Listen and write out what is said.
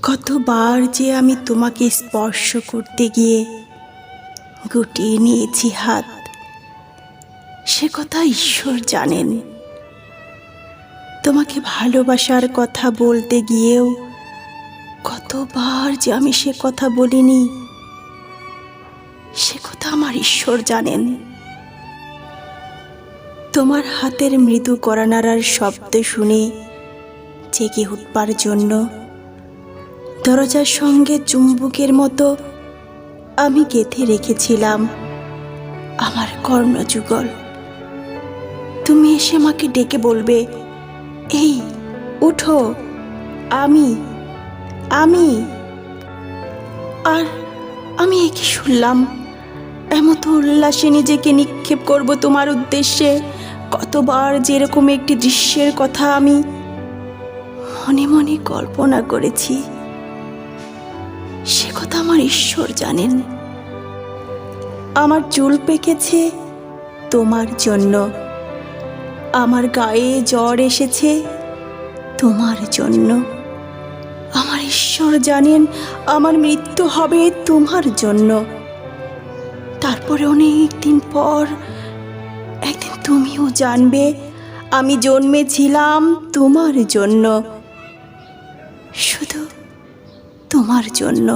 কতবার যে আমি তোমাকে স্পর্শ করতে গিয়ে গুটিয়ে নিয়েছি হাত, সে কথা ঈশ্বর জানেন। তোমাকে ভালোবাসার কথা বলতে গিয়েও কতবার যে আমি সে কথা বলিনি, সে কথা আমার ঈশ্বর জানেন। তোমার হাতের মৃদু কড়া নাড়ার শব্দ শুনে জেগে উঠবার জন্য দরজার সঙ্গে চুম্বকের মতো আমি গেঁথে রেখেছিলাম আমার কর্ণযুগল। তুমি এসে আমাকে ডেকে বলবে, এই উঠো, আমি আমি আর আমি একই শুনলাম। এমত উল্লাসে নিজেকে নিক্ষেপ করব তোমার উদ্দেশ্যে। কতবার যেরকম একটি দৃশ্যের কথা আমি মনে মনে কল্পনা করেছি, সে কথা আমার ঈশ্বর জানেন। আমার চুল পেকেছে তোমার জন্য, আমার গায়ে জ্বর এসেছে তোমার জন্য। আমার ঈশ্বর জানেন আমার মৃত্যু হবে তোমার জন্য। তারপরে অনেক দিন পর একদিন তুমিও জানবে আমি জন্মেছিলাম তোমার জন্য, শুধু তোমার জন্য।